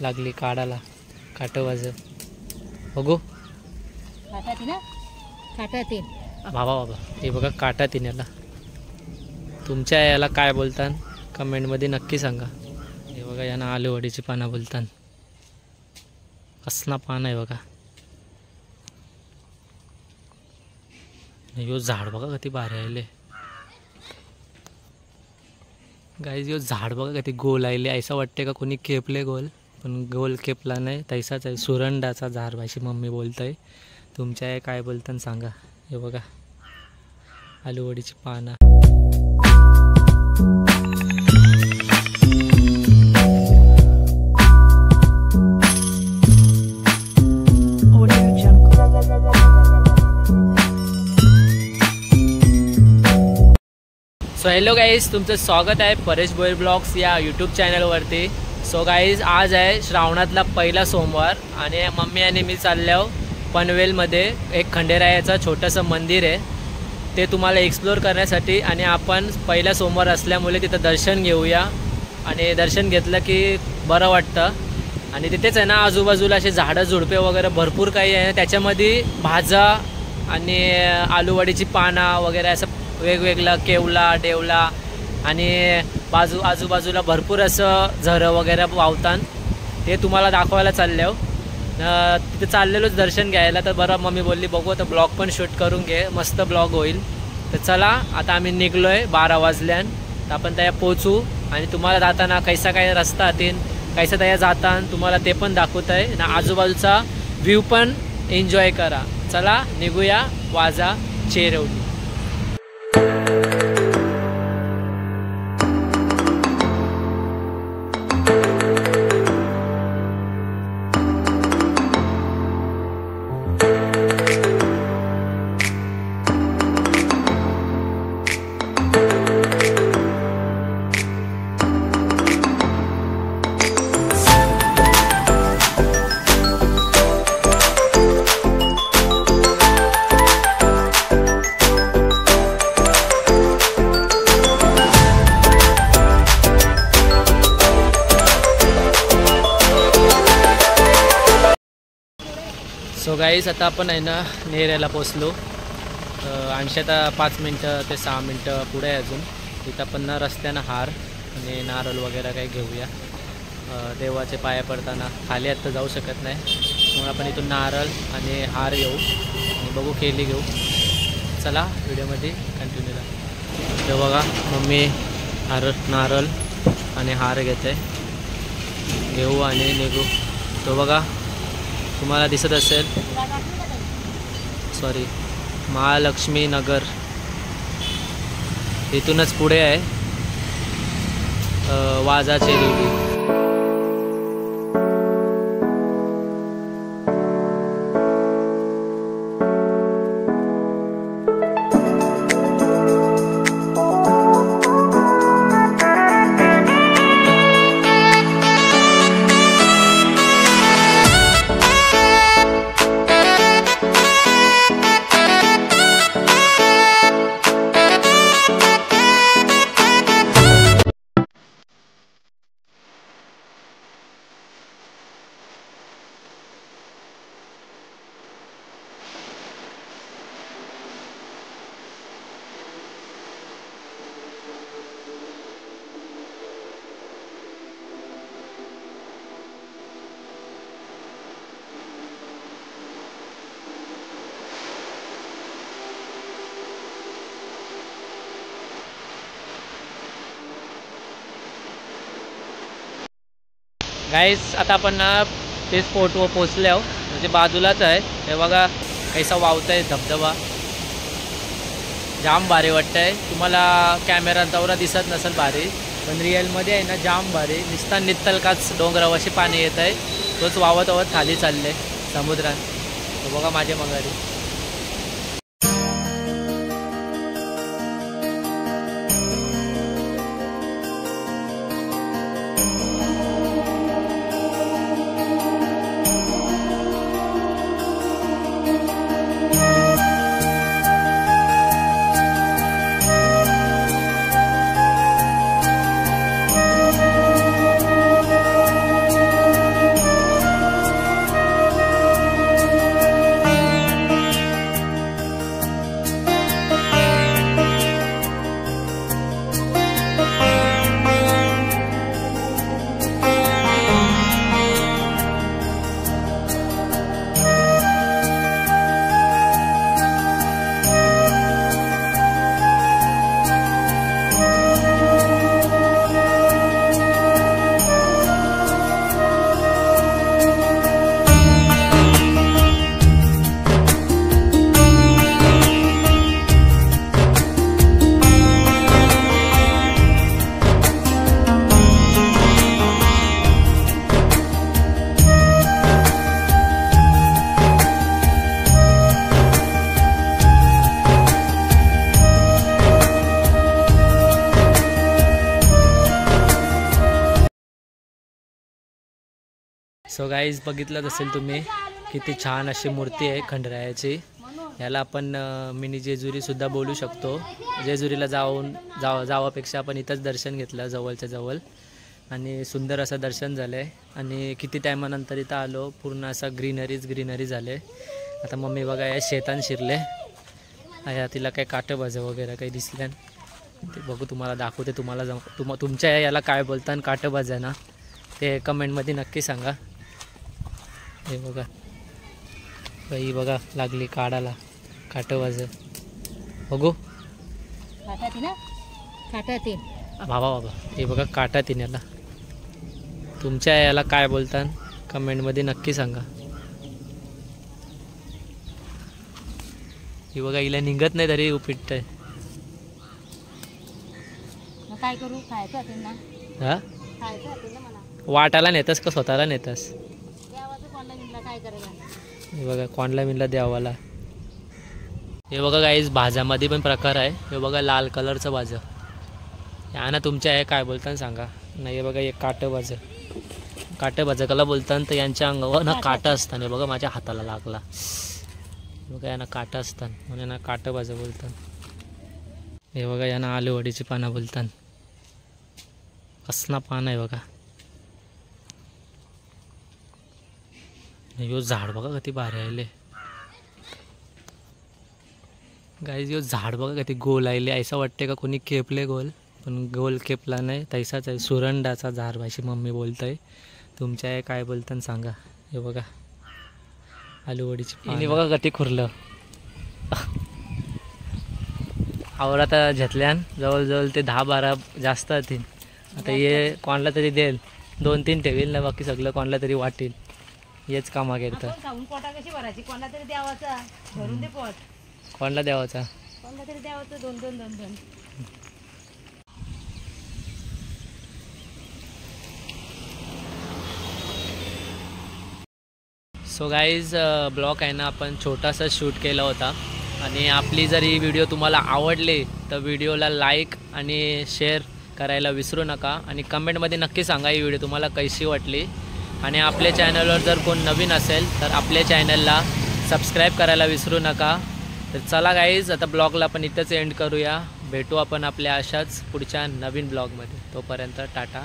लागली काढायला काटवाज बघू बाबा हे बघा काटा तीन याला तुमच्या याला काय बोलतात कमेंटमध्ये नक्की सांगा। हे बघा यांना आलूवडीची पानं बोलतात असना पान आहे बघा। यो झाड बघा किती भारी आले गाईज। यो झाड बघा किती गोल आले ऐसा वाटते का कोणी खेपले गोल पण गोल खेपला नाही तैसाच आहे सुरंडाचा झाड माझी मम्मी बोलतंय। तुमच्या काय बोलतात सांगा। हे बघा आलूवडीची पानं सो हॅलो गाईज तुमचं स्वागत आहे परेश भोयर ब्लॉग्स या यूट्यूब चॅनलवरती। सो गाईज आज आहे श्रावणातला पहिला सोमवार आणि मम्मी आणि मी चाललो पनवेलमध्ये एक खंडेरायाचं छोटंसं मंदिर आहे ते तुम्हाला एक्सप्लोर करण्यासाठी आणि आपण पहिला सोमवार असल्यामुळे तिथं दर्शन घेऊया आणि दर्शन घेतलं की बरं वाटतं। आणि तिथेच आहे ना आजूबाजूला असे झाडं झुडपे वगैरे भरपूर काही आहे त्याच्यामध्ये भाजा आणि आलूवडीची पानं वगैरे असं वेगवेगळा केवला डेवला आणि आजूबाजूला भरपूर असं झरं वगैरे वावतात ते तुम्हाला दाखवायला चाललो। तिथे चाललेलोच दर्शन घ्यायला तर बरं मम्मी बोलली बघू तर ब्लॉग पण शूट करून घे मस्त ब्लॉग होईल। तर चला आता आम्ही निघलो आहे 12 वाजल्यान तर आपण त्या पोचू आणि तुम्हाला जाताना कैसा काय रस्ता तीन कैसा त्या जाताना तुम्हाला ते पण दाखवत आहे ना आजूबाजूचा व्ह्यू पण एन्जॉय करा। चला निघूया वाजा चेरवली। सो गाईस आता आपण आहे ना नेऱ्याला पोचलो आणखी आता 5 मिनटं ते 6 मिनटं पुढे आहे अजून। तिथं आपण ना रस्त्यानं हार आणि नारळ वगैरे काही घेऊया देवाचे पाया पडताना खाली आता जाऊ शकत नाही मग आपण इथून नारळ आणि हार घेऊ आणि बघू केली घेऊ। चला व्हिडिओमध्ये कंटिन्यू करा। ते बघा मम्मी नारळ आणि हार घेते घेऊ आणि निघू। तो बघा तुम्हाला दिसत असेल सॉरी महालक्ष्मी नगर इथूनच पुढे आहे वाजा चेरवली। गाईस आता आपण ना ते स्पॉटवर पोचले आहोत म्हणजे बाजूलाच आहे। हे बघा कैसा वावत आहे धबधबा जाम भारी वाटतंय। तुम्हाला कॅमेरावर दिसत नसेल भारी पण रिअलमध्ये आहे ना जाम भारी निस्ता नित्तलकाच डोंगरावाशी पाणी येत आहे तोच वावत वावत खाली चालले समुद्रात। तो बघा माझे मंगारी सो गाईज बघितलंच असेल तुम्ही किती छान अशी मूर्ती आहे खंडरायाची. याला आपण मिनी जेजुरीसुद्धा बोलू शकतो. जेजुरीला जावापेक्षा आपण इथंच दर्शन घेतलं जवळच्या जवळ आणि सुंदर असं दर्शन झालं आहे. आणि किती टायमानंतर इथं आलो, पूर्ण असं ग्रीनरी झाले. आता मम्मी बघा या शेतान शिरले. तिला काही काटं भाज्या वगैरे काही दिसल्या ते बघू, तुम्हाला दाखवते. तुमच्या याला काय बोलतात काटं भाज्या ना, ते कमेंटमध्ये नक्की सांगा. हे बघा बाई, बघा लागली काढायला काटं भाज्या. बघू बाबा हे बघा काटा तीन याला. तुमच्या याला काय बोलतात कमेंटमध्ये नक्की सांगा. ही बघा हिला निघत नाही तरी उपीट आहे. काय करू, खायचं ना. हा खायचं मला. वाटायला नेतस का स्वतःला नेतस? काय करायचं. हे बघा कोणला मिळला देवाला. हे बघा गाईज भाज्यामध्ये पण प्रकार आहे. हे बघा लाल कलरचं भाज्या या ना, तुमच्या आहे काय बोलतात सांगा. नाही हे बघा एक काटं भाज्या कला बोलतात. तर यांच्या अंगावर ना काटं असतात. हे बघा माझ्या हाताला लागला. बघा यांना काटं असतात म्हणून यांना काटं भाज्या बोलतात. हे बघा यांना आलूवडीची पानं बोलतात. कसला पान आहे बघा. यो झाड बघा किती भारी आले गाईज. यो झाड बघा किती गोल आले. ऐसा वाटते का कोणी खेपले गोल, पण गोल खेपला नाही, तैसाच आहे. सुरंडाचा झाड माझी मम्मी बोलतंय. तुमच्या आहे काय बोलतात सांगा. हे बघा आलूवडीची पाने बघा कधी खुरलं. आवर आता घेतल्यान जवळजवळ ते 10-12 जास्त असतील. आता हे कोणाला तरी देईल, 2-3 ठेवील ना, बाकी सगळं कोणाला तरी वाटेल. हेच कामा करतं. पोटा कशी भरायची, कोणाला तरी द्यावाचा. भरून दे पोट. कोणाला द्यावाचा, कोणाला तरी द्यावाचं. 2-2. सो गाईज ब्लॉग आहे ना आपण छोटासा शूट केला होता. आणि आपली जर ही व्हिडिओ तुम्हाला आवडली तर व्हिडिओला लाईक आणि शेअर करायला विसरू नका. आणि कमेंटमध्ये नक्की सांगा ही व्हिडिओ तुम्हाला कशी वाटली. आणि आपल्या चॅनलवर जर कोण नवीन असेल तर आपल्या चॅनलला सबस्क्राईब करायला विसरू नका. तर चला गाईज आता ब्लॉगला आपण इथंच एंड करूया. भेटू आपण आपल्या अशाच पुढच्या नवीन ब्लॉगमध्ये. तोपर्यंत टाटा.